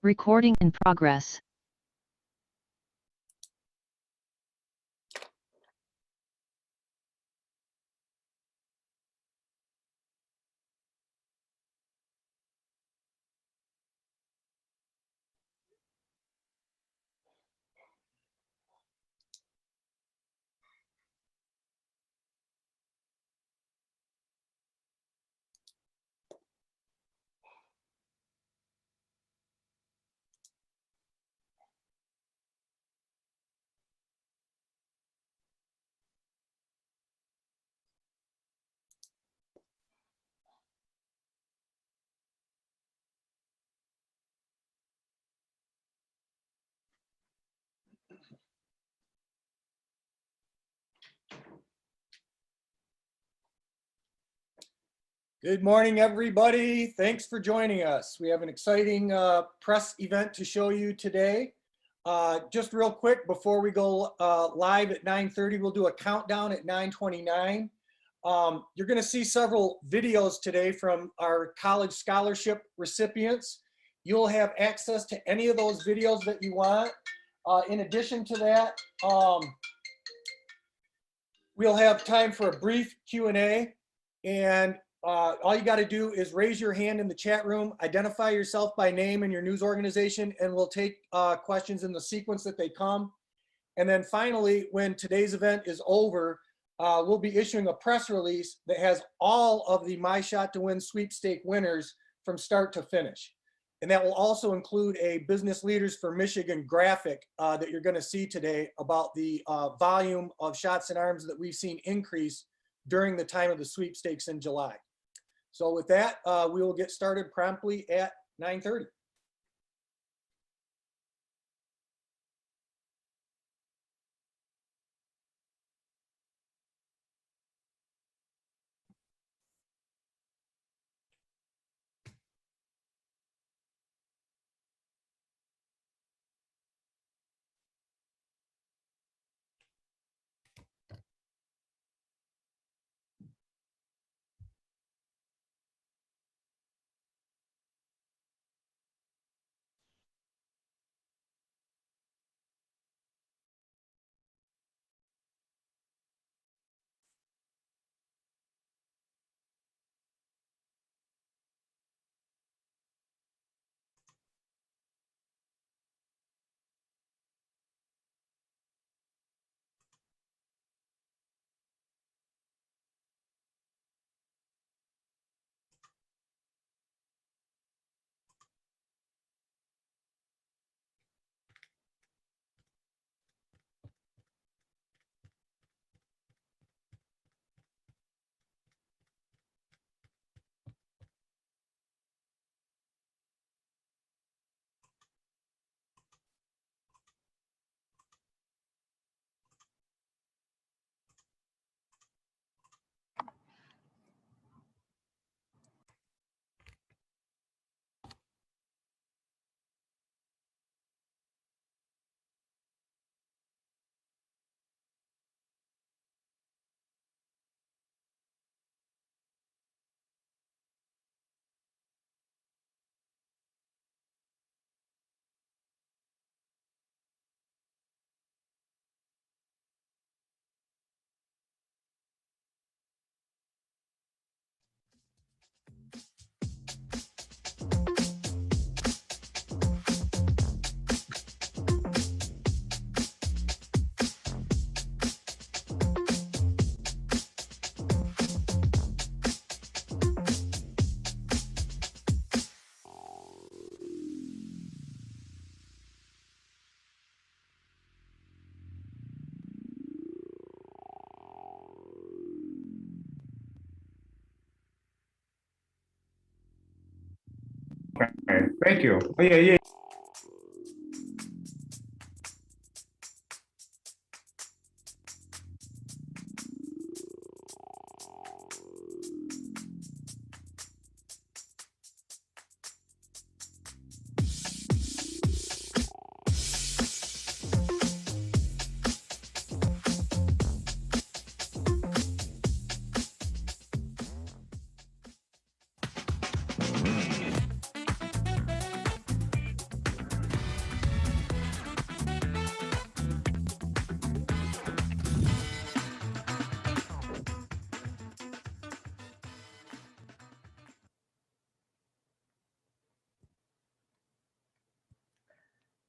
Recording in progress. Good morning, everybody. Thanks for joining us. We have an exciting press event to show you today. Just real quick, before we go live at 9:30, we'll do a countdown at 9:29. You're going to see several videos today from our college scholarship recipients. You'll have access to any of those videos that you want. In addition to that, we'll have time for a brief Q&A, and all you got to do is raise your hand in the chat room, identify yourself by name and your news organization, and we'll take questions in the sequence that they come. And then finally, when today's event is over, we'll be issuing a press release that has all of the My Shot to Win sweepstake winners from start to finish. And that will also include a Business Leaders for Michigan graphic that you're going to see today about the volume of shots in arms that we've seen increase during the time of the sweepstakes in July. So with that, we will get started promptly at 9:30. Okay, thank you. Oh, yeah.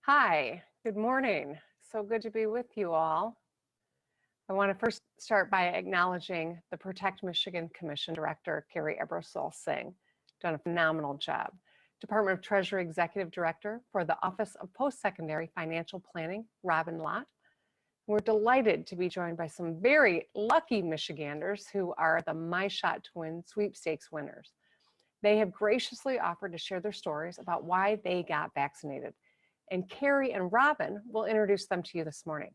Hi, good morning. So good to be with you all. I want to first start by acknowledging the Protect Michigan Commission Director, Gary Ebersol Singh, done a phenomenal job. Department of Treasury Executive Director for the Office of Post-Secondary Financial Planning, Robin Lott. We're delighted to be joined by some very lucky Michiganders who are the My Shot to Win sweepstakes winners. They have graciously offered to share their stories about why they got vaccinated. And Carrie and Robin will introduce them to you this morning.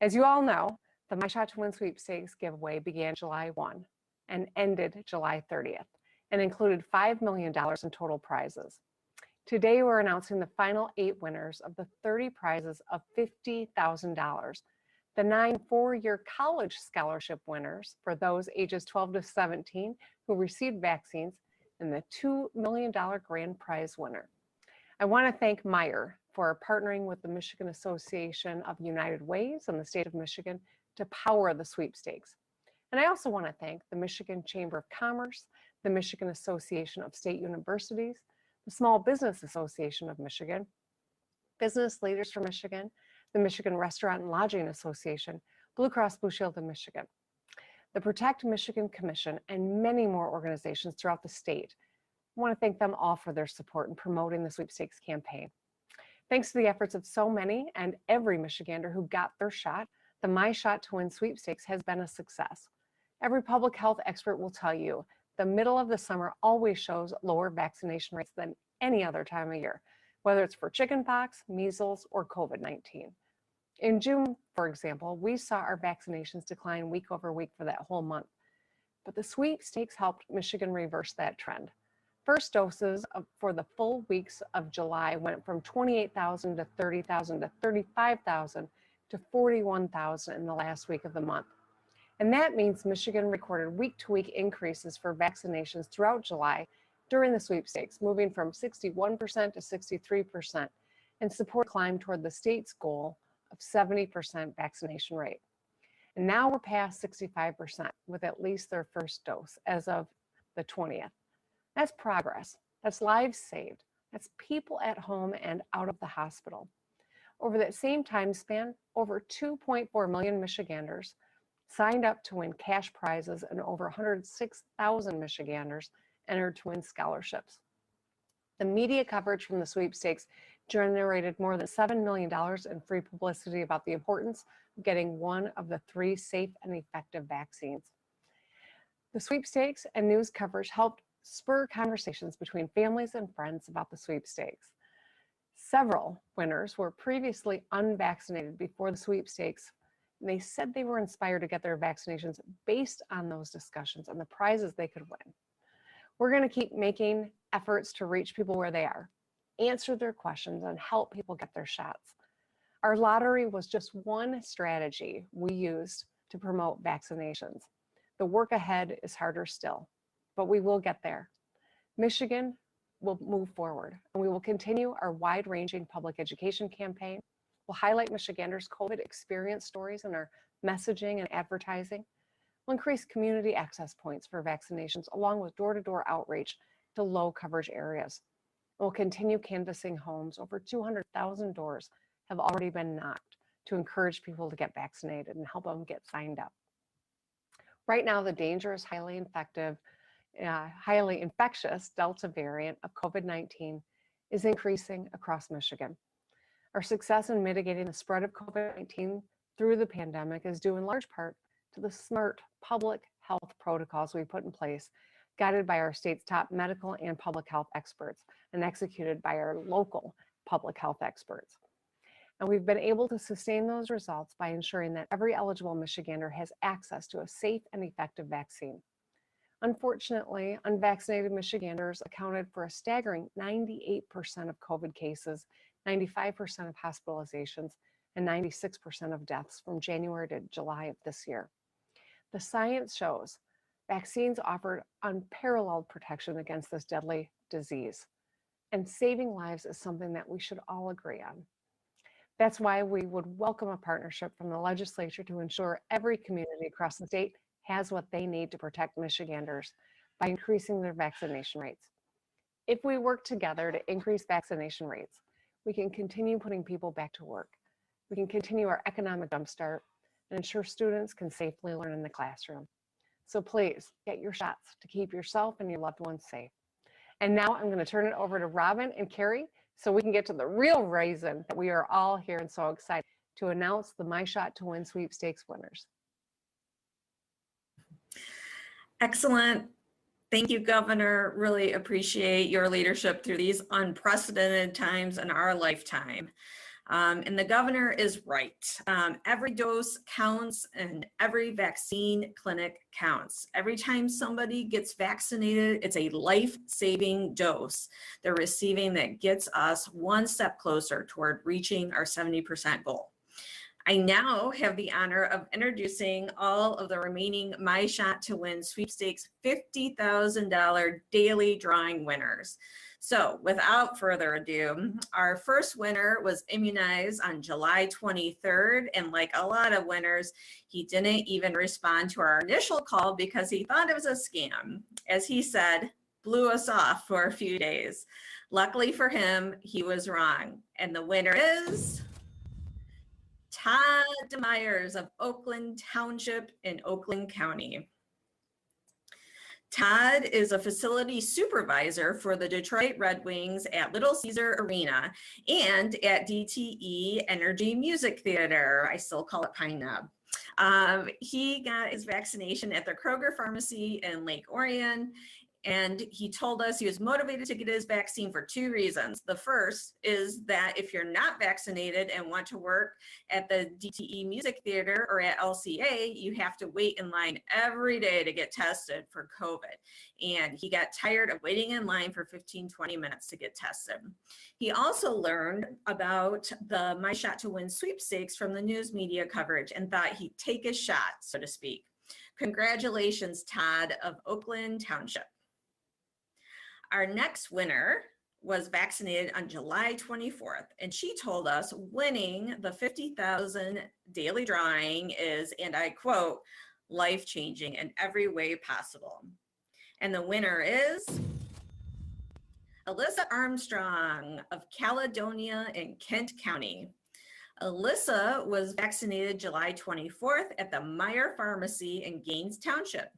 As you all know, the My Shot to Win sweepstakes giveaway began July 1 and ended July 30th and included $5 million in total prizes. Today, we're announcing the final 8 winners of the 30 prizes of $50,000. The 9 four-year college scholarship winners for those ages 12 to 17 who received vaccines, and the $2 million grand prize winner. I want to thank Meyer for partnering with the Michigan Association of United Ways and the state of Michigan to power the sweepstakes. And I also want to thank the Michigan Chamber of Commerce, the Michigan Association of State Universities, the Small Business Association of Michigan, Business Leaders for Michigan, the Michigan Restaurant and Lodging Association, Blue Cross Blue Shield of Michigan, the Protect Michigan Commission, and many more organizations throughout the state. I want to thank them all for their support in promoting the sweepstakes campaign. Thanks to the efforts of so many and every Michigander who got their shot, the My Shot to Win sweepstakes has been a success. Every public health expert will tell you the middle of the summer always shows lower vaccination rates than any other time of year, whether it's for chickenpox, measles, or COVID-19. In June, for example, we saw our vaccinations decline week over week for that whole month. But the sweepstakes helped Michigan reverse that trend. First doses for the full weeks of July went from 28,000 to 30,000 to 35,000 to 41,000 in the last week of the month. And that means Michigan recorded week-to-week increases for vaccinations throughout July during the sweepstakes, moving from 61% to 63%, and support climbed toward the state's goal of 70% vaccination rate. And now we're past 65% with at least their first dose as of the 20th. That's progress. That's lives saved. That's people at home and out of the hospital. Over that same time span, over 2.4 million Michiganders signed up to win cash prizes, and over 106,000 Michiganders entered to win scholarships. The media coverage from the sweepstakes generated more than $7 million in free publicity about the importance of getting one of the 3 safe and effective vaccines. The sweepstakes and news coverage helped spur conversations between families and friends about the sweepstakes. Several winners were previously unvaccinated before the sweepstakes, and they said they were inspired to get their vaccinations based on those discussions and the prizes they could win. We're going to keep making efforts to reach people where they are, answer their questions, and help people get their shots. Our lottery was just one strategy we used to promote vaccinations. The work ahead is harder still, but we will get there. Michigan will move forward, and we will continue our wide-ranging public education campaign. We'll highlight Michiganders' COVID experience stories in our messaging and advertising. We'll increase community access points for vaccinations, along with door-to-door outreach to low-coverage areas. We'll continue canvassing homes. Over 200,000 doors have already been knocked to encourage people to get vaccinated and help them get signed up. Right now, the dangerous, highly infectious Delta variant of COVID-19 is increasing across Michigan. Our success in mitigating the spread of COVID-19 through the pandemic is due in large part to the smart public health protocols we put in place, guided by our state's top medical and public health experts and executed by our local public health experts. And we've been able to sustain those results by ensuring that every eligible Michigander has access to a safe and effective vaccine. Unfortunately, unvaccinated Michiganders accounted for a staggering 98% of COVID cases, 95% of hospitalizations, and 96% of deaths from January to July of this year. The science shows vaccines offered unparalleled protection against this deadly disease, and saving lives is something that we should all agree on. That's why we would welcome a partnership from the legislature to ensure every community across the state has what they need to protect Michiganders by increasing their vaccination rates. If we work together to increase vaccination rates, we can continue putting people back to work. We can continue our economic jumpstart and ensure students can safely learn in the classroom. So please get your shots to keep yourself and your loved ones safe. And now I'm going to turn it over to Robin and Carrie so we can get to the real reason that we are all here and so excited to announce the My Shot to Win sweepstakes winners. Excellent. Thank you, Governor. Really appreciate your leadership through these unprecedented times in our lifetime. And the governor is right. Every dose counts and every vaccine clinic counts. Every time somebody gets vaccinated, it's a life-saving dose they're receiving that gets us one step closer toward reaching our 70% goal. I now have the honor of introducing all of the remaining My Shot to Win sweepstakes $50,000 daily drawing winners. So without further ado, our first winner was immunized on July 23rd. And like a lot of winners, he didn't even respond to our initial call because he thought it was a scam. As he said, blew us off for a few days. Luckily for him, he was wrong. And the winner is Todd DeMyers of Oakland Township in Oakland County. Todd is a facility supervisor for the Detroit Red Wings at Little Caesar Arena and at DTE Energy Music Theater. I still call it Pine Knob. He got his vaccination at the Kroger Pharmacy in Lake Orion. And he told us he was motivated to get his vaccine for two reasons. The first is that if you're not vaccinated and want to work at the DTE Music Theater or at LCA, you have to wait in line every day to get tested for COVID. And he got tired of waiting in line for 15, 20 minutes to get tested. He also learned about the My Shot to Win sweepstakes from the news media coverage and thought he'd take a shot, so to speak. Congratulations, Todd of Oakland Township. Our next winner was vaccinated on July 24th, and she told us winning the 50,000 daily drawing is, and I quote, life-changing in every way possible. And the winner is Alyssa Armstrong of Caledonia in Kent County. Alyssa was vaccinated July 24th at the Meyer Pharmacy in Gaines Township.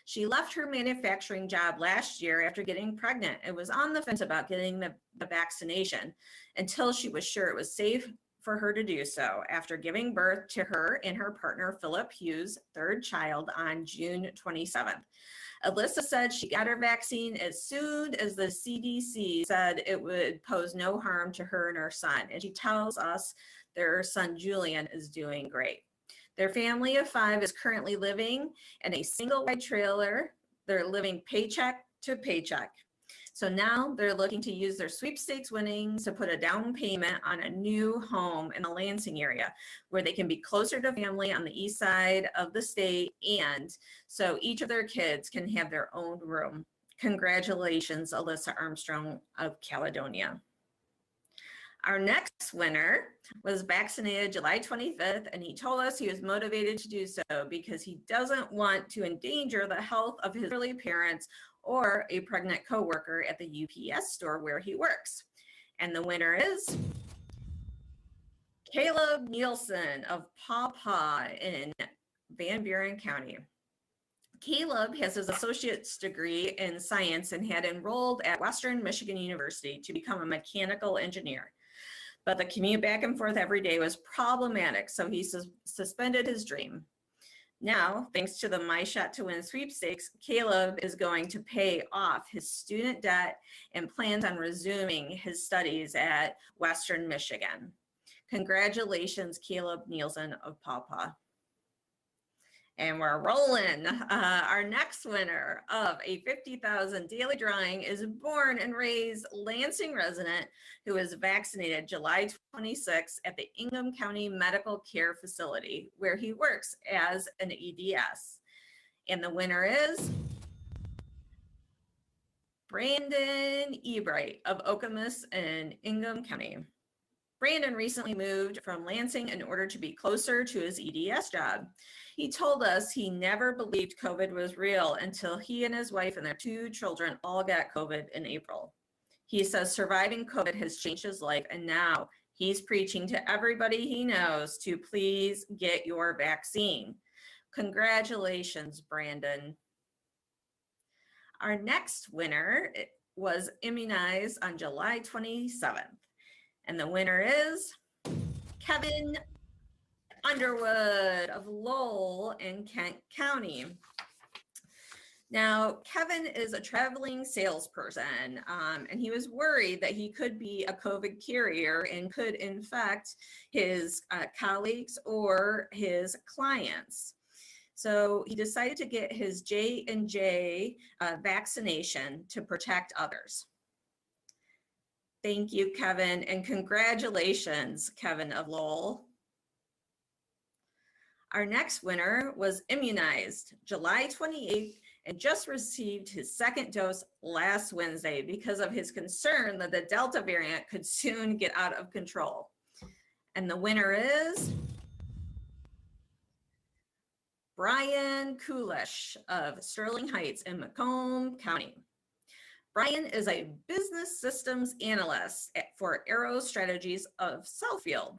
She left her manufacturing job last year after getting pregnant and was on the fence about getting the vaccination until she was sure it was safe for her to do so after giving birth to her and her partner, Philip Hughes' third child on June 27th. Alyssa said she got her vaccine as soon as the CDC said it would pose no harm to her and her son. And she tells us their son, Julian, is doing great. Their family of 5 is currently living in a single wide trailer. They're living paycheck to paycheck. So now they're looking to use their sweepstakes winnings to put a down payment on a new home in the Lansing area where they can be closer to family on the east side of the state, and so each of their kids can have their own room. Congratulations, Alyssa Armstrong of Caledonia. Our next winner was vaccinated July 25th, and he told us he was motivated to do so because he doesn't want to endanger the health of his early parents or a pregnant coworker at the UPS store where he works. And the winner is Caleb Nielsen of Paw Paw in Van Buren County. Caleb has his associate's degree in science and had enrolled at Western Michigan University to become a mechanical engineer. But the commute back and forth every day was problematic, so he suspended his dream. Now, thanks to the My Shot to Win sweepstakes, Caleb is going to pay off his student debt and plans on resuming his studies at Western Michigan. Congratulations, Caleb Nielsen of Paw Paw. And we're rolling. Our next winner of a 50,000 daily drawing is born and raised Lansing resident who was vaccinated July 26th at the Ingham County Medical Care Facility, where he works as an EDS. And the winner is Brandon Ebright of Okemos in Ingham County. Brandon recently moved from Lansing in order to be closer to his EDS job. He told us he never believed COVID was real until he and his wife and their 2 children all got COVID in April. He says surviving COVID has changed his life, and now he's preaching to everybody he knows to please get your vaccine. Congratulations, Brandon. Our next winner was immunized on July 27th. And the winner is Kevin Underwood of Lowell in Kent County. Now, Kevin is a traveling salesperson, and he was worried that he could be a COVID carrier and could infect his colleagues or his clients. So he decided to get his J&J vaccination to protect others. Thank you, Kevin, and congratulations, Kevin of Lowell. Our next winner was immunized July 28th and just received his second dose last Wednesday because of his concern that the Delta variant could soon get out of control. And the winner is Brian Kulish of Sterling Heights in Macomb County. Brian is a business systems analyst for Aero Strategies of Southfield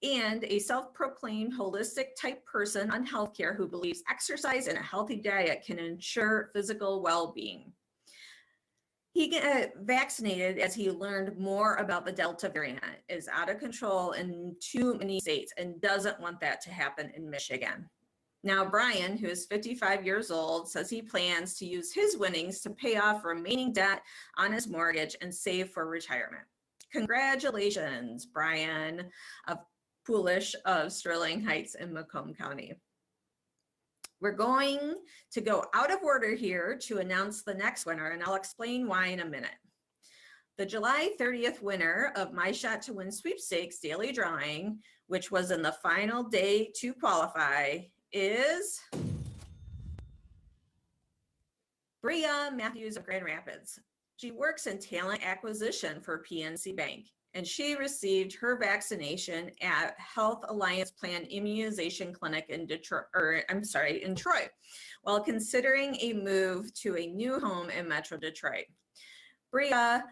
and a self-proclaimed holistic type person on healthcare who believes exercise and a healthy diet can ensure physical well-being. He got vaccinated as he learned more about the Delta variant. It is out of control in too many states and doesn't want that to happen in Michigan. Now, Brian, who is 55 years old, says he plans to use his winnings to pay off remaining debt on his mortgage and save for retirement. Congratulations, Brian of Poolish of Sterling Heights in Macomb County. We're going to go out of order here to announce the next winner, and I'll explain why in a minute. The July 30th winner of My Shot to Win Sweepstakes daily drawing, which was in the final day to qualify, is Bria Matthews of Grand Rapids. She works in talent acquisition for PNC Bank, and she received her vaccination at Health Alliance Plan Immunization Clinic in Troy, while considering a move to a new home in Metro Detroit. Bria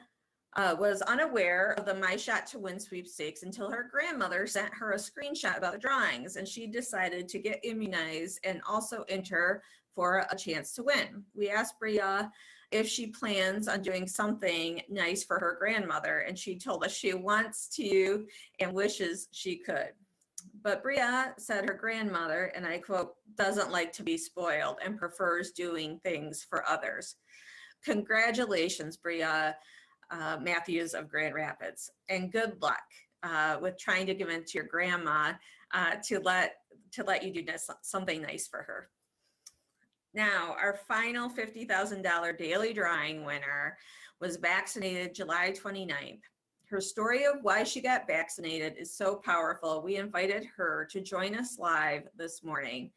was unaware of the My Shot to Win sweepstakes until her grandmother sent her a screenshot about the drawings, and she decided to get immunized and also enter for a chance to win. We asked Bria if she plans on doing something nice for her grandmother, and she told us she wants to and wishes she could. But Bria said her grandmother, and I quote, doesn't like to be spoiled and prefers doing things for others. Congratulations, Bria Matthews of Grand Rapids, and good luck with trying to convince your grandma to let you do something nice for her. Now, our final $50,000 daily drawing winner was vaccinated July 29th. Her story of why she got vaccinated is so powerful. We invited her to join us live this morning.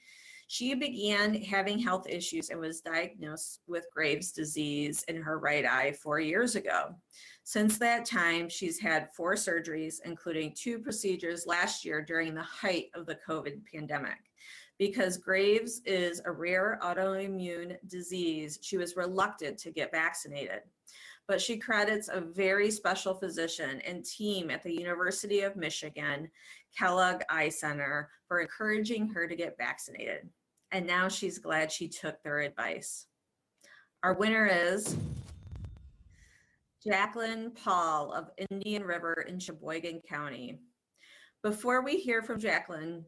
She began having health issues and was diagnosed with Graves' disease in her right eye 4 years ago. Since that time, she's had 4 surgeries, including 2 procedures last year during the height of the COVID pandemic. Because Graves is a rare autoimmune disease, she was reluctant to get vaccinated. But she credits a very special physician and team at the University of Michigan, Kellogg Eye Center, for encouraging her to get vaccinated. And now she's glad she took their advice. Our winner is Jacqueline Paul of Indian River in Sheboygan County. Before we hear from Jacqueline,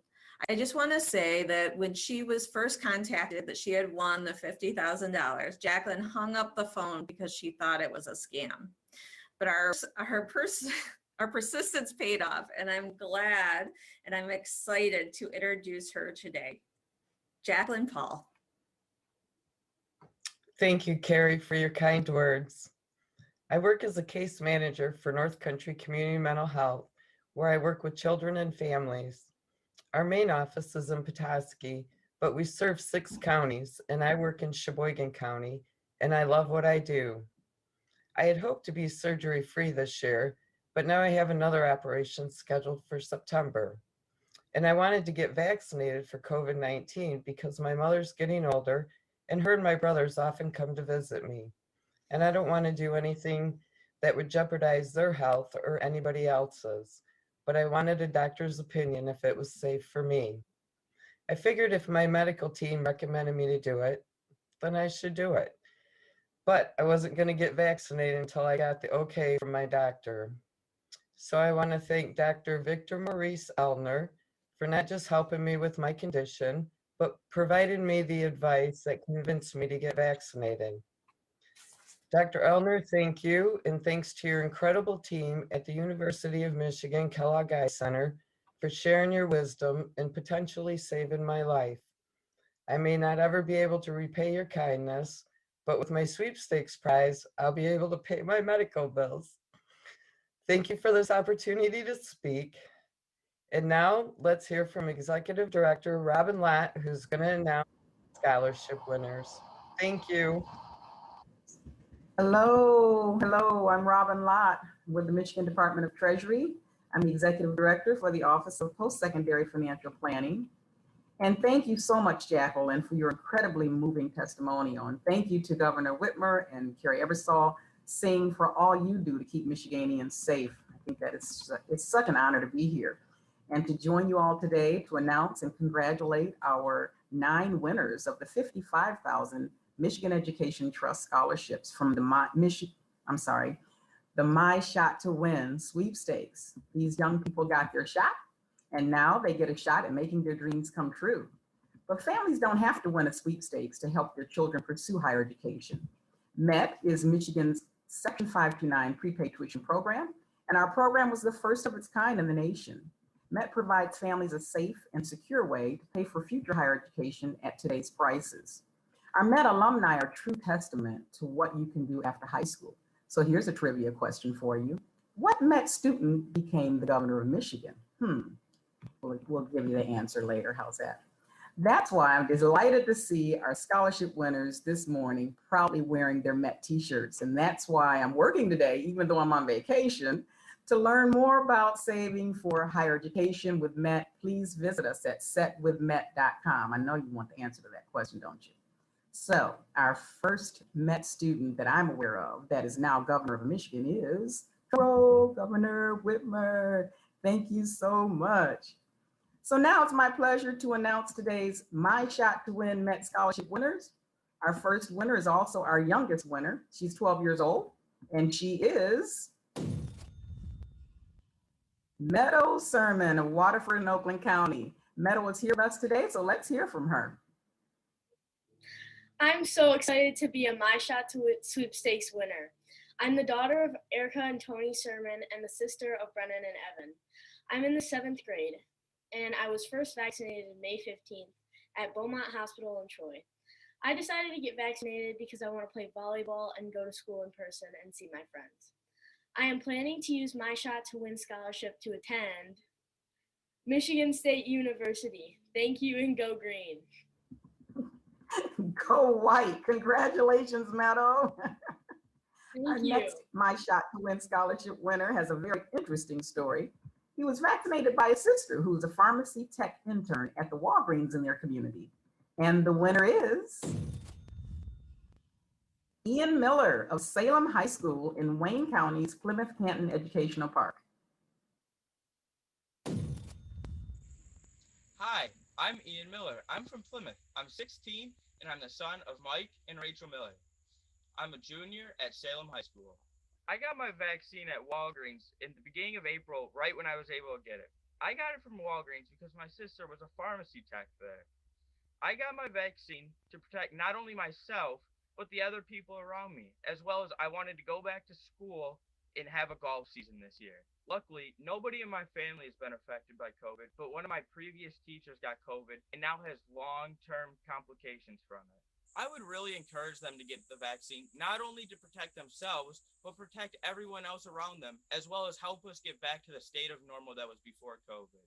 I just want to say that when she was first contacted that she had won the $50,000, Jacqueline hung up the phone because she thought it was a scam. But our persistence paid off, and I'm glad and I'm excited to introduce her today. Jacqueline Paul. Thank you, Carrie, for your kind words. I work as a case manager for North Country Community Mental Health, where I work with children and families. Our main office is in Petoskey, but we serve 6 counties, and I work in Sheboygan County, and I love what I do. I had hoped to be surgery-free this year, but now I have another operation scheduled for September. And I wanted to get vaccinated for COVID-19 because my mother's getting older, and her and my brothers often come to visit me. And I don't want to do anything that would jeopardize their health or anybody else's, but I wanted a doctor's opinion if it was safe for me. I figured if my medical team recommended me to do it, then I should do it. But I wasn't going to get vaccinated until I got the okay from my doctor. So I want to thank Dr. Victor Maurice Elner for not just helping me with my condition, but providing me the advice that convinced me to get vaccinated. Dr. Elner, thank you, and thanks to your incredible team at the University of Michigan Kellogg Eye Center for sharing your wisdom and potentially saving my life. I may not ever be able to repay your kindness, but with my sweepstakes prize, I'll be able to pay my medical bills. Thank you for this opportunity to speak. And now let's hear from Executive Director Robin Lott, who's going to announce scholarship winners. Thank you. Hello, I'm Robin Lott with the Michigan Department of Treasury. I'm the Executive Director for the Office of Post-Secondary Financial Planning. And thank you so much, Jacqueline, for your incredibly moving testimonial. And thank you to Governor Whitmer and Carrie Ebersol Singh for all you do to keep Michiganians safe. I think that it's such an honor to be here and to join you all today to announce and congratulate our 9 winners of the 55,000 Michigan Education Trust scholarships from the My Shot to Win sweepstakes. These young people got their shot, and now they get a shot at making their dreams come true. But families don't have to win a sweepstakes to help their children pursue higher education. MET is Michigan's Section 529 prepaid tuition program, and our program was the first of its kind in the nation. MET provides families a safe and secure way to pay for future higher education at today's prices. Our MET alumni are true testament to what you can do after high school. So here's a trivia question for you. What MET student became the governor of Michigan? We'll give you the answer later. How's that? That's why I'm delighted to see our scholarship winners this morning proudly wearing their MET t-shirts. And that's why I'm working today, even though I'm on vacation. To learn more about saving for higher education with MET, please visit us at setwithmet.com. I know you want the answer to that question, don't you? So our first MET student that I'm aware of that is now governor of Michigan is Governor Whitmer. Thank you so much. So now it's my pleasure to announce today's My Shot to Win MET scholarship winners. Our first winner is also our youngest winner. She's 12 years old, and she is Meadow Sermon of Waterford and Oakland County. Meadow is here with us today, so let's hear from her. I'm so excited to be a My Shot to Win sweepstakes winner. I'm the daughter of Erica and Tony Sermon and the sister of Brennan and Evan. I'm in the 7th grade, and I was first vaccinated May 15th at Beaumont Hospital in Troy. I decided to get vaccinated because I want to play volleyball and go to school in person and see my friends. I am planning to use My Shot to Win scholarship to attend Michigan State University. Thank you and go green. Go white. Congratulations, Meadow. Our Thank you. next My Shot to Win scholarship winner has a very interesting story. He was vaccinated by his sister, who's a pharmacy tech intern at the Walgreens in their community. And the winner is Ian Miller of Salem High School in Wayne County's Plymouth Canton Educational Park. Hi, I'm Ian Miller. I'm from Plymouth. I'm 16 and I'm the son of Mike and Rachel Miller. I'm a junior at Salem High School. I got my vaccine at Walgreens in the beginning of April, right when I was able to get it. I got it from Walgreens because my sister was a pharmacy tech there. I got my vaccine to protect not only myself, but the other people around me, as well as I wanted to go back to school and have a golf season this year. Luckily, nobody in my family has been affected by COVID, but one of my previous teachers got COVID and now has long-term complications from it. I would really encourage them to get the vaccine, not only to protect themselves, but protect everyone else around them, as well as help us get back to the state of normal that was before COVID.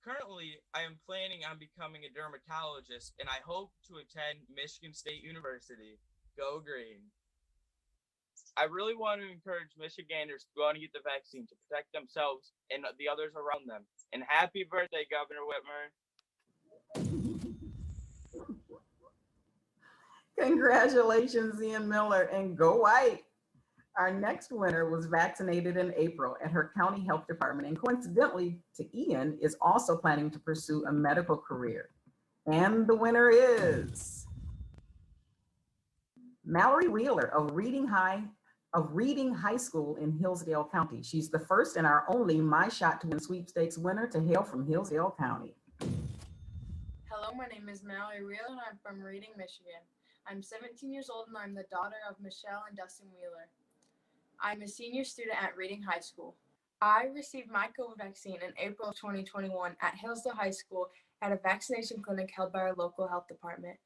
Currently, I am planning on becoming a dermatologist, and I hope to attend Michigan State University. Go green. I really want to encourage Michiganders to go out and get the vaccine to protect themselves and the others around them. And happy birthday, Governor Whitmer. Congratulations, Ian Miller, and go white. Our next winner was vaccinated in April at her county health department, and coincidentally to Ian, is also planning to pursue a medical career. And the winner is Mallory Wheeler of Reading High School in Hillsdale County. She's the first and our only My Shot to Win sweepstakes winner to hail from Hillsdale County. Hello, my name is Mallory Wheeler and I'm from Reading, Michigan. I'm 17 years old and I'm the daughter of Michelle and Dustin Wheeler. I'm a senior student at Reading High School. I received my COVID vaccine in April of 2021 at Hillsdale High School at a vaccination clinic held by our local health department.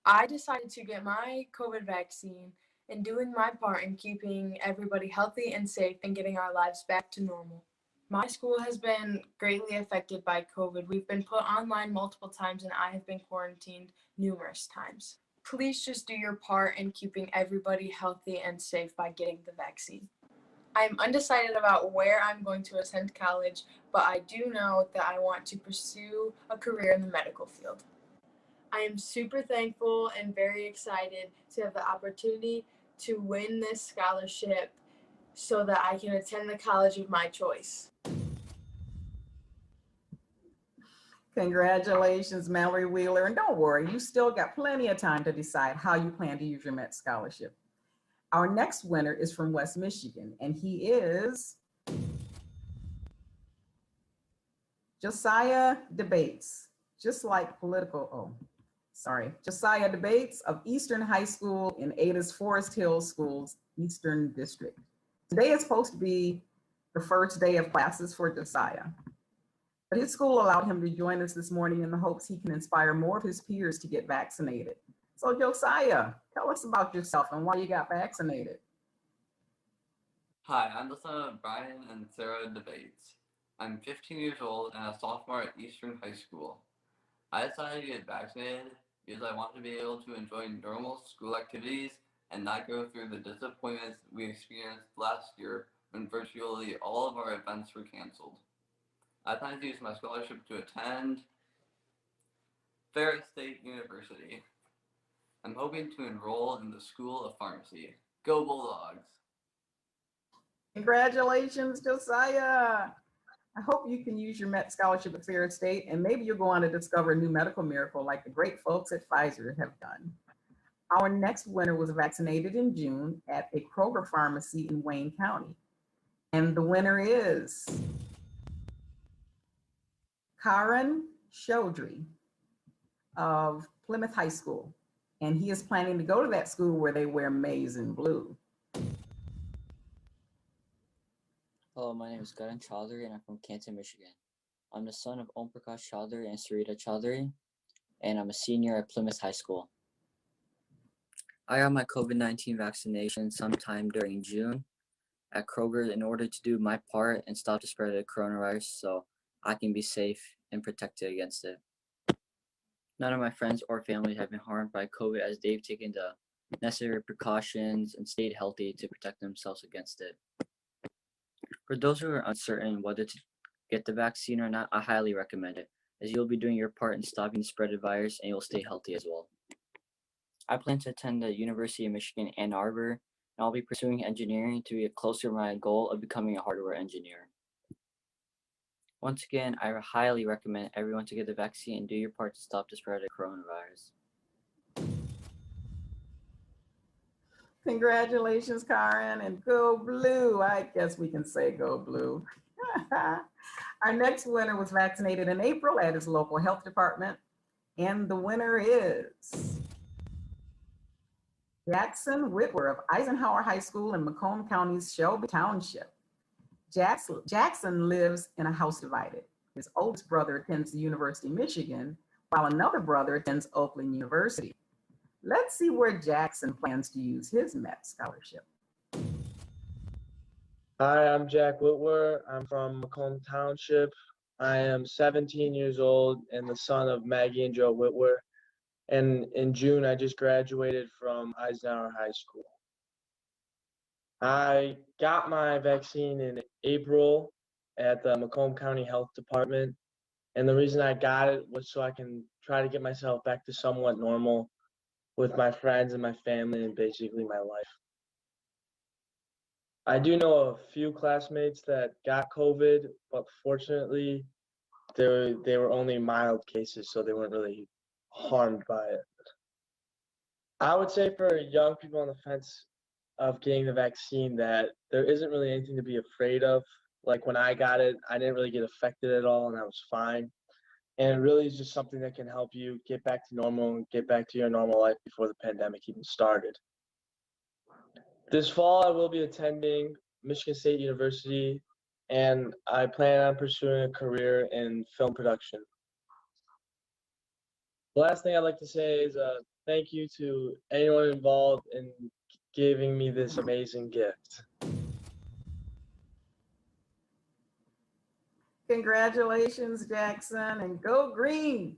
I decided to get my COVID vaccine and doing my part in keeping everybody healthy and safe and getting our lives back to normal. My school has been greatly affected by COVID. We've been put online multiple times and I have been quarantined numerous times. Please just do your part in keeping everybody healthy and safe by getting the vaccine. I'm undecided about where I'm going to attend college, but I do know that I want to pursue a career in the medical field. I am super thankful and very excited to have the opportunity to win this scholarship so that I can attend the college of my choice. Congratulations, Mallory Wheeler. And don't worry, you still got plenty of time to decide how you plan to use your Met Scholarship. Our next winner is from West Michigan, and he is Josiah Debates, Josiah Debates of Eastern High School in Ada's Forest Hills Schools, Eastern District. Today is supposed to be the first day of classes for Josiah, but his school allowed him to join us this morning in the hopes he can inspire more of his peers to get vaccinated. So Josiah, tell us about yourself and why you got vaccinated. Hi, I'm the son of Brian and Sarah Debates. I'm 15 years old and a sophomore at Eastern High School. I decided to get vaccinated because I want to be able to enjoy normal school activities and not go through the disappointments we experienced last year when virtually all of our events were canceled. I plan to use my scholarship to attend Ferris State University. I'm hoping to enroll in the School of Pharmacy. Go Bulldogs! Congratulations, Josiah. I hope you can use your Met Scholarship at Ferris State, and maybe you'll go on to discover a new medical miracle like the great folks at Pfizer have done. Our next winner was vaccinated in June at a Kroger pharmacy in Wayne County. And the winner is Karan Chaudhry of Plymouth High School. And he is planning to go to that school where they wear maize and blue. Hello, my name is Karan Chaudhary and I'm from Canton, Michigan. I'm the son of Om Prakash Chaudhary and Sarita Chaudhary, and I'm a senior at Plymouth High School. I got my COVID-19 vaccination sometime during June at Kroger in order to do my part and stop the spread of the coronavirus so I can be safe and protected against it. None of my friends or family have been harmed by COVID as they've taken the necessary precautions and stayed healthy to protect themselves against it. For those who are uncertain whether to get the vaccine or not, I highly recommend it, as you'll be doing your part in stopping the spread of the virus and you'll stay healthy as well. I plan to attend the University of Michigan, Ann Arbor, and I'll be pursuing engineering to get closer to my goal of becoming a hardware engineer. Once again, I highly recommend everyone to get the vaccine and do your part to stop the spread of coronavirus. Congratulations, Karen, and go blue. I guess we can say go blue. Our next winner was vaccinated in April at his local health department, and the winner is Jackson Whitwer of Eisenhower High School in Macomb County's Shelby Township. Jackson lives in a house divided. His oldest brother attends the University of Michigan, while another brother attends Oakland University. Let's see where Jackson plans to use his Met Scholarship. Hi, I'm Jack Whitwer. I'm from Macomb Township. I am 17 years old and the son of Maggie and Joe Whitwer. And in June, I just graduated from Eisenhower High School. I got my vaccine in April at the Macomb County Health Department. And the reason I got it was so I can try to get myself back to somewhat normal with my friends and my family and basically my life. I do know a few classmates that got COVID, but fortunately, they were only mild cases, so they weren't really harmed by it. I would say for young people on the fence of getting the vaccine that there isn't really anything to be afraid of. Like when I got it, I didn't really get affected at all and I was fine. And it really is just something that can help you get back to normal and get back to your normal life before the pandemic even started. This fall, I will be attending Michigan State University, and I plan on pursuing a career in film production. The last thing I'd like to say is thank you to anyone involved in giving me this amazing gift. Congratulations, Jackson, and go green.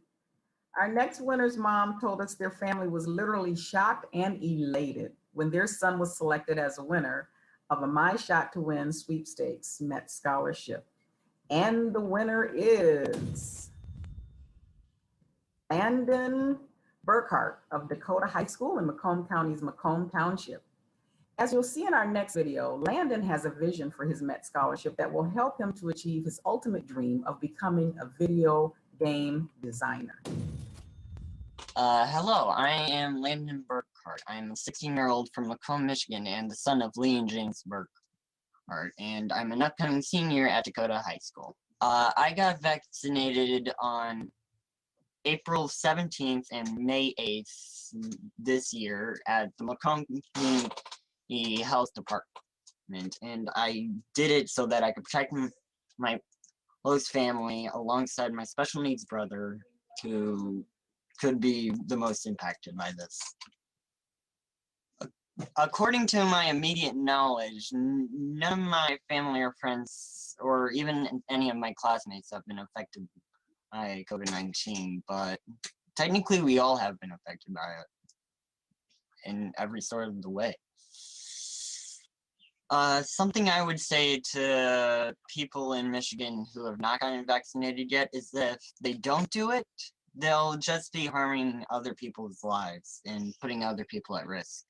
Our next winner's mom told us their family was literally shocked and elated when their son was selected as a winner of a My Shot to Win sweepstakes Met Scholarship. And the winner is Landon Burkhart of Dakota High School in Macomb County's Macomb Township. As you'll see in our next video, Landon has a vision for his Met Scholarship that will help him to achieve his ultimate dream of becoming a video game designer. Hello, I am Landon Burkhart. I'm a 16-year-old from Macomb, Michigan, and the son of Lee and James Burkhart, and I'm an upcoming senior at Dakota High School. I got vaccinated on April 17th and May 8th this year at the Macomb Community Health Department, and I did it so that I could protect my close family alongside my special needs brother who could be the most impacted by this. According to my immediate knowledge, none of my family or friends or even any of my classmates have been affected by COVID-19, but technically we all have been affected by it in every sort of the way. Something I would say to people in Michigan who have not gotten vaccinated yet is that if they don't do it, they'll just be harming other people's lives and putting other people at risk.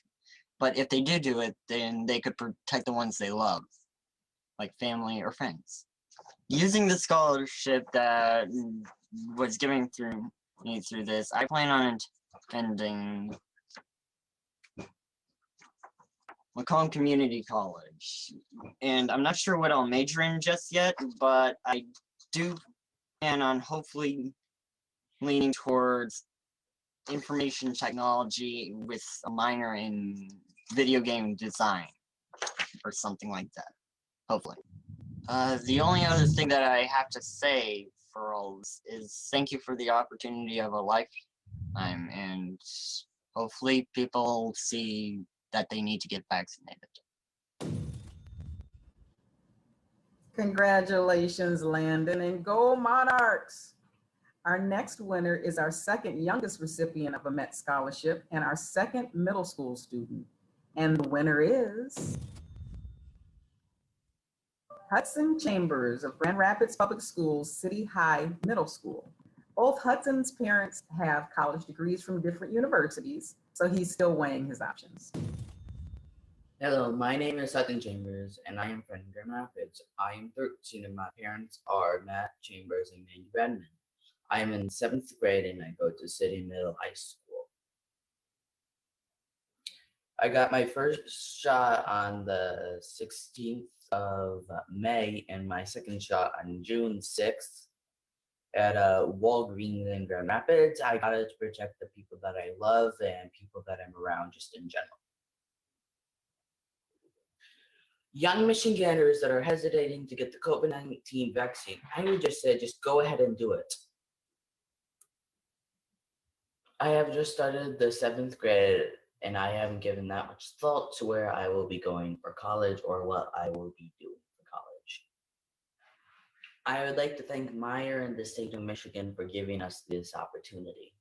But if they do it, then they could protect the ones they love, like family or friends. Using the scholarship that was given through me through this, I plan on attending Macomb Community College. And I'm not sure what I'll major in just yet, but I do plan on hopefully leaning towards information technology with a minor in video game design or something like that, hopefully. The only other thing that I have to say for all this is thank you for the opportunity of a lifetime, and hopefully people see that they need to get vaccinated. Congratulations, Landon, and go Monarchs. Our next winner is our second youngest recipient of a Met Scholarship and our second middle school student. And the winner is Hudson Chambers of Grand Rapids Public Schools City High Middle School. Both Hudson's parents have college degrees from different universities, so he's still weighing his options. Hello, my name is Hudson Chambers, and I am from Grand Rapids. I am 13, and my parents are Matt Chambers and Mandy Redmond. I am in 7th grade, and I go to City Middle High School. I got my first shot on the 16th of May, and my second shot on June 6th at Walgreens in Grand Rapids. I got it to protect the people that I love and people that I'm around just in general. Young Michiganders that are hesitating to get the COVID-19 vaccine, I would just say, just go ahead and do it. I have just started the 7th grade, and I haven't given that much thought to where I will be going for college or what I will be doing for college. I would like to thank Meyer and the state of Michigan for giving us this opportunity.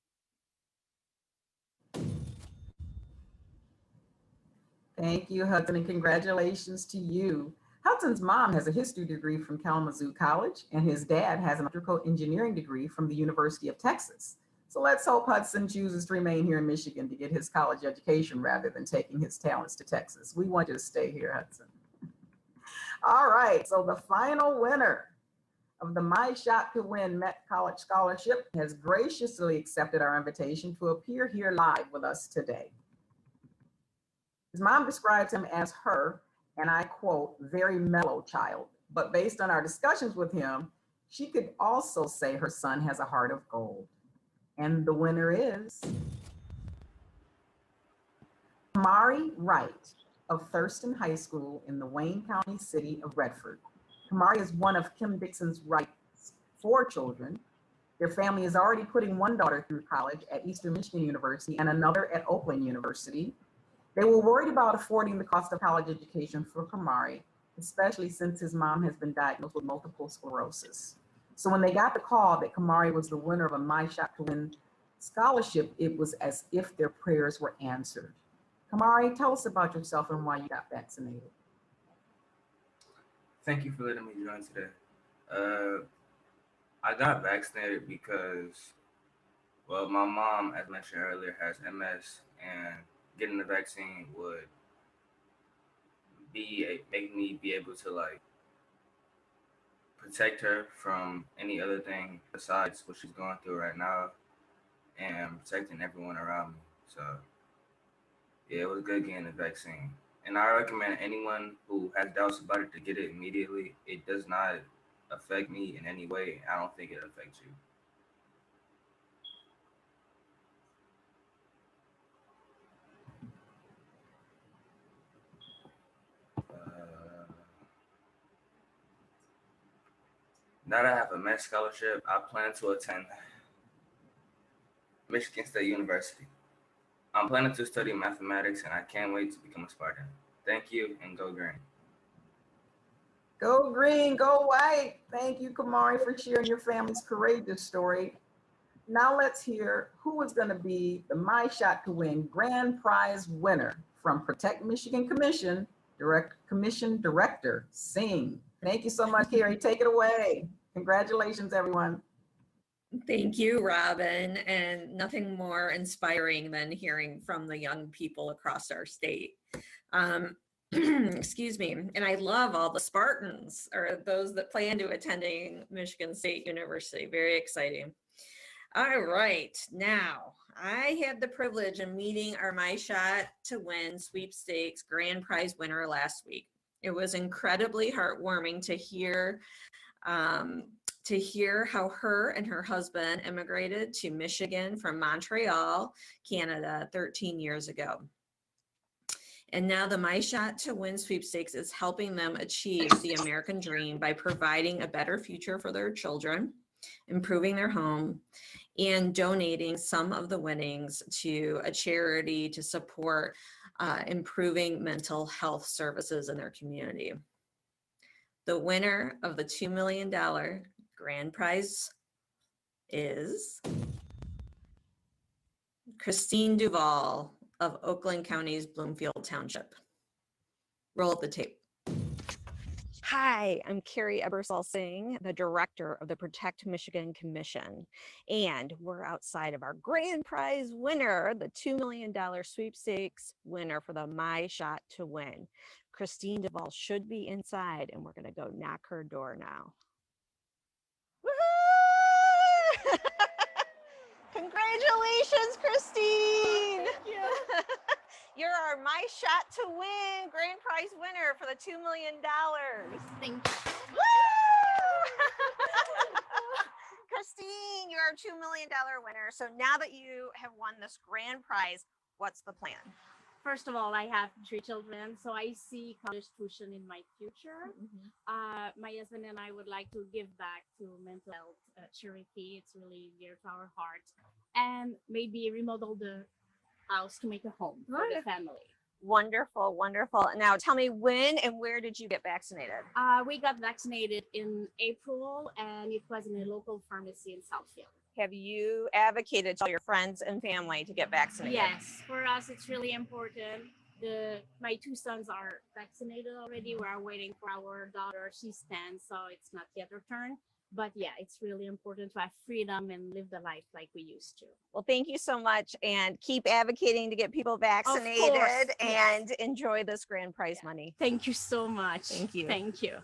Thank you, Hudson, and congratulations to you. Hudson's mom has a history degree from Kalamazoo College, and his dad has an electrical engineering degree from the University of Texas. So let's hope Hudson chooses to remain here in Michigan to get his college education rather than taking his talents to Texas. We want you to stay here, Hudson. All right, so the final winner of the My Shot to Win Met College Scholarship has graciously accepted our invitation to appear here live with us today. His mom describes him as her, and I quote, very mellow child. But based on our discussions with him, she could also say her son has a heart of gold. And the winner is Kamari Wright of Thurston High School in the Wayne County city of Redford. Kamari is one of Kim Dixon's Wright's 4 children. Their family is already putting one daughter through college at Eastern Michigan University and another at Oakland University. They were worried about affording the cost of college education for Kamari, especially since his mom has been diagnosed with multiple sclerosis. So when they got the call that Kamari was the winner of a My Shot to Win scholarship, it was as if their prayers were answered. Kamari, tell us about yourself and why you got vaccinated. Thank you for letting me join today. I got vaccinated because, well, my mom, as mentioned earlier, has MS, and getting the vaccine would make me be able to like protect her from any other thing besides what she's going through right now, and protecting everyone around me. So yeah, it was good getting the vaccine. And I recommend anyone who has doubts about it to get it immediately. It does not affect me in any way. I don't think it affects you. Now that I have a Met scholarship, I plan to attend Michigan State University. I'm planning to study mathematics, and I can't wait to become a Spartan. Thank you, and go green. Go green, go white. Thank you, Kamari, for sharing your family's courageous story. Now let's hear who is going to be the My Shot to Win grand prize winner from Protect Michigan Commission Director Singh. Thank you so much, Carrie. Take it away. Congratulations, everyone. Thank you, Robin. And nothing more inspiring than hearing from the young people across our state. Excuse me. And I love all the Spartans, or those that plan to attending Michigan State University. Very exciting. All right. Now, I had the privilege of meeting our My Shot to Win sweepstakes grand prize winner last week. It was incredibly heartwarming to hear how her and her husband immigrated to Michigan from Montreal, Canada, 13 years ago. And now the My Shot to Win sweepstakes is helping them achieve the American dream by providing a better future for their children, improving their home, and donating some of the winnings to a charity to support improving mental health services in their community. The winner of the $2 million grand prize is Christine Duvall of Oakland County's Bloomfield Township. Roll up the tape. Hi, I'm Carrie Ebersol Singh, the director of the Protect Michigan Commission, and we're outside of our grand prize winner, the $2 million sweepstakes winner for the My Shot to Win. Christine Duvall should be inside, and we're going to go knock her door now. Woo! Congratulations, Christine! Thank you. You're our My Shot to Win grand prize winner for the $2 million. Thank you. Christine, you're our $2 million winner. So now that you have won this grand prize, what's the plan? First of all, I have 3 children, so I see college tuition in my future. My husband and I would like to give back to mental health charity. It's really dear to our hearts. And maybe remodel the house to make a home for the family. Wonderful, wonderful. Now tell me, when and where did you get vaccinated? We got vaccinated in April, and it was in a local pharmacy in Southfield. Have you advocated to all your friends and family to get vaccinated? Yes, for us it's really important. my two sons are vaccinated already. We are waiting for our daughter. She's 10, so it's not yet her turn. But yeah, it's really important to have freedom and live the life like we used to. Well, thank you so much, and keep advocating to get people Of vaccinated course, and yes. enjoy this grand prize money. Thank you so much. Thank you. Thank you.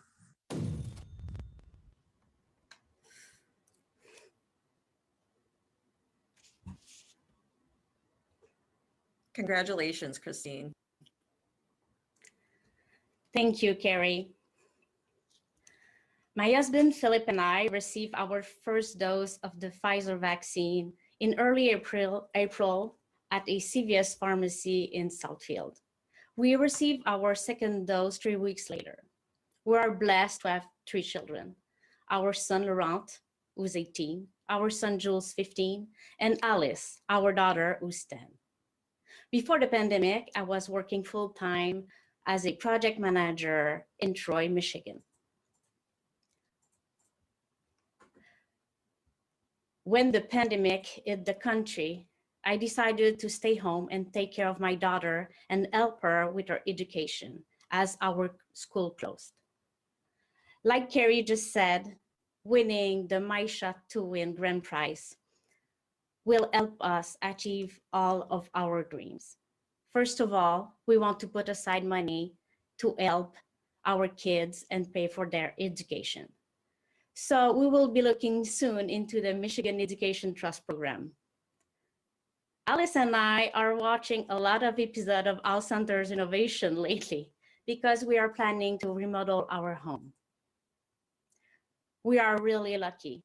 Congratulations, Christine. Thank you, Carrie. My husband Philip and I received our first dose of the Pfizer vaccine in early April at a CVS pharmacy in Southfield. We received our second dose 3 weeks later. We are blessed to have 3 children. Our son Laurent, who's 18, our son Jules, 15, and Alice, our daughter, who's 10. Before the pandemic, I was working full-time as a project manager in Troy, Michigan. When the pandemic hit the country, I decided to stay home and take care of my daughter and help her with her education as our school closed. Like Carrie just said, winning the My Shot to Win grand prize will help us achieve all of our dreams. First of all, we want to put aside money to help our kids and pay for their education. So we will be looking soon into the Michigan Education Trust Program. Alice and I are watching a lot of episodes of All Centers Innovation lately because we are planning to remodel our home. We are really lucky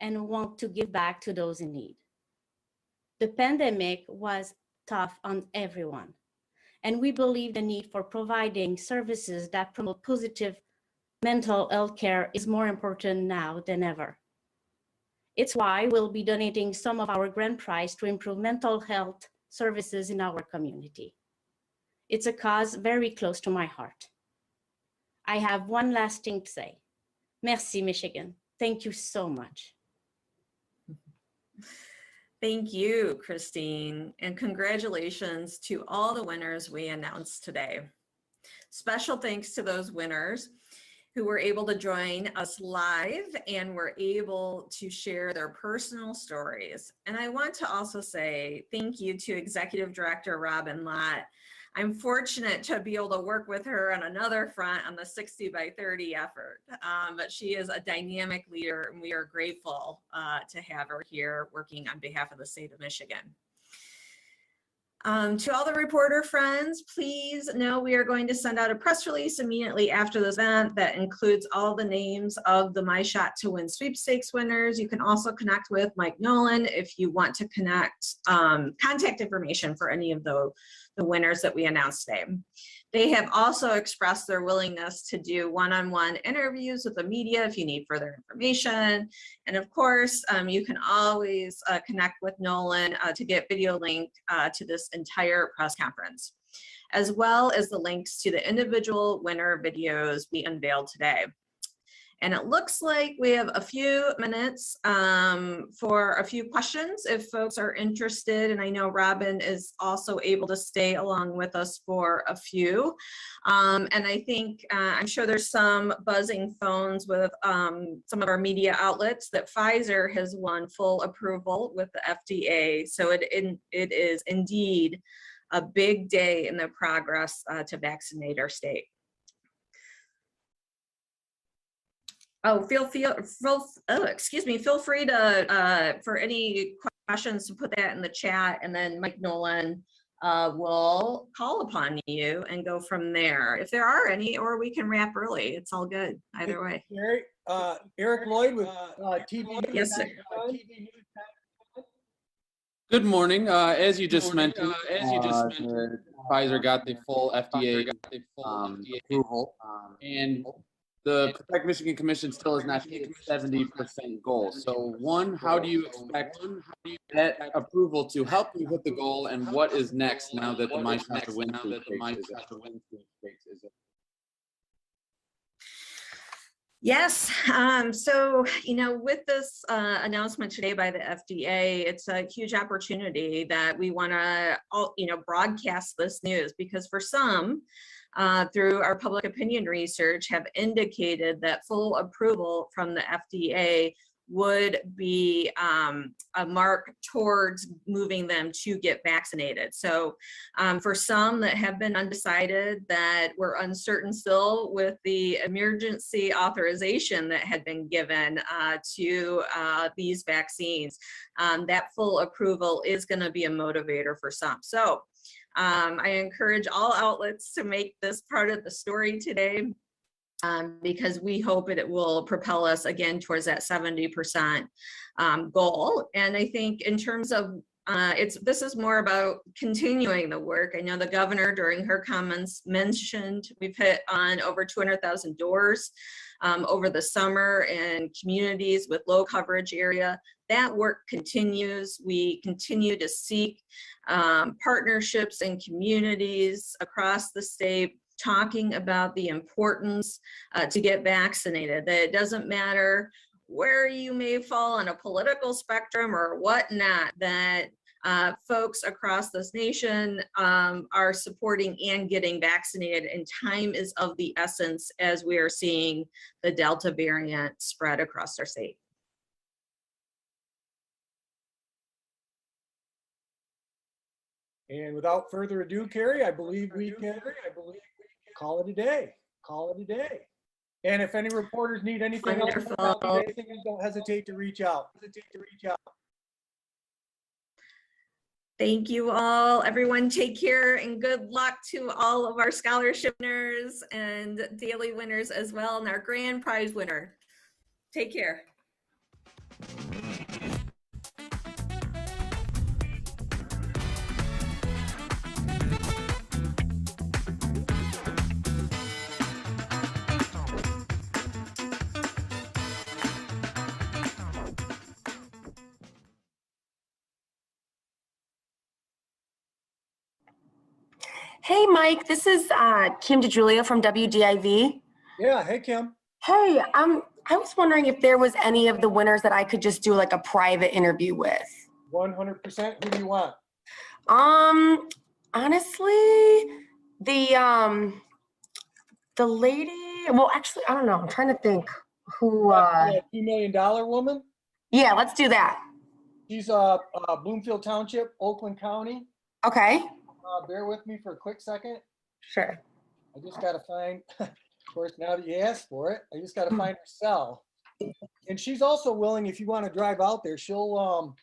and want to give back to those in need. The pandemic was tough on everyone, and we believe the need for providing services that promote positive mental health care is more important now than ever. It's why we'll be donating some of our grand prize to improve mental health services in our community. It's a cause very close to my heart. I have one last thing to say. Merci, Michigan. Thank you so much. Thank you, Christine, and congratulations to all the winners we announced today. Special thanks to those winners who were able to join us live and were able to share their personal stories. And I want to also say thank you to Executive Director Robin Lott. I'm fortunate to be able to work with her on another front on the 60 by 30 effort, but she is a dynamic leader and we are grateful to have her here working on behalf of the state of Michigan. To all the reporter friends, please know we are going to send out a press release immediately after this event that includes all the names of the My Shot to Win sweepstakes winners. You can also connect with Mike Nolan if you want to connect contact information for any of the winners that we announced today. They have also expressed their willingness to do one-on-one interviews with the media if you need further information. And of course, you can always connect with Nolan to get video link to this entire press conference, as well as the links to the individual winner videos we unveiled today. And it looks like we have a few minutes for a few questions if folks are interested. And I know Robin is also able to stay along with us for a few. And I think, I'm sure there's some buzzing phones with some of our media outlets that Pfizer has won full approval with the FDA. So it is indeed a big day in the progress to vaccinate our state. Oh, feel free to, for any questions, to put that in the chat, and then Mike Nolan will call upon you and go from there. If there are any, or we can wrap early. It's all good, either way. Eric Lloyd with TV News. Yes, sir. Good morning. As you just mentioned, Pfizer got the full FDA approval, and the Protect Michigan Commission still has not hit its 70% goal. So, one, how do you expect that approval to help you hit the goal, and what is next now that the My Shot to Win sweepstakes is up? Yes. So, with this announcement today by the FDA, it's a huge opportunity that we want to, broadcast this news, because for some, through our public opinion research, have indicated that full approval from the FDA would be a mark towards moving them to get vaccinated. So for some that have been undecided, that were uncertain still with the emergency authorization that had been given to these vaccines, that full approval is going to be a motivator for some. So I encourage all outlets to make this part of the story today. Because we hope it will propel us again towards that 70% goal. And I think in terms of this is more about continuing the work. I know the governor during her comments mentioned we've hit on over 200,000 doors over the summer in communities with low coverage area. That work continues. We continue to seek partnerships and communities across the state, talking about the importance to get vaccinated, that it doesn't matter where you may fall on a political spectrum or whatnot, that folks across this nation are supporting and getting vaccinated, and time is of the essence as we are seeing the Delta variant spread across our state. And without further ado, Carrie, I believe we can call it a day. Call it a day. And if any reporters need anything else, don't hesitate to reach out. Thank you all. Everyone take care, and good luck to all of our scholarship winners and daily winners as well, and our grand prize winner. Take care. Hey, Mike, this is Kim DeJulia from WDIV. Yeah, hey, Kim. Hey, I was wondering if there was any of the winners that I could just do like a private interview with. 100%. Who do you want? Honestly, the lady, well, actually, I don't know. I'm trying to think who. $2 million woman? Yeah, let's do that. She's Bloomfield Township, Oakland County. Okay. Bear with me for a quick second. Sure. I just got to find, of course, now that you asked for it, I just got to find her cell. And she's also willing, if you want to drive out there, she'll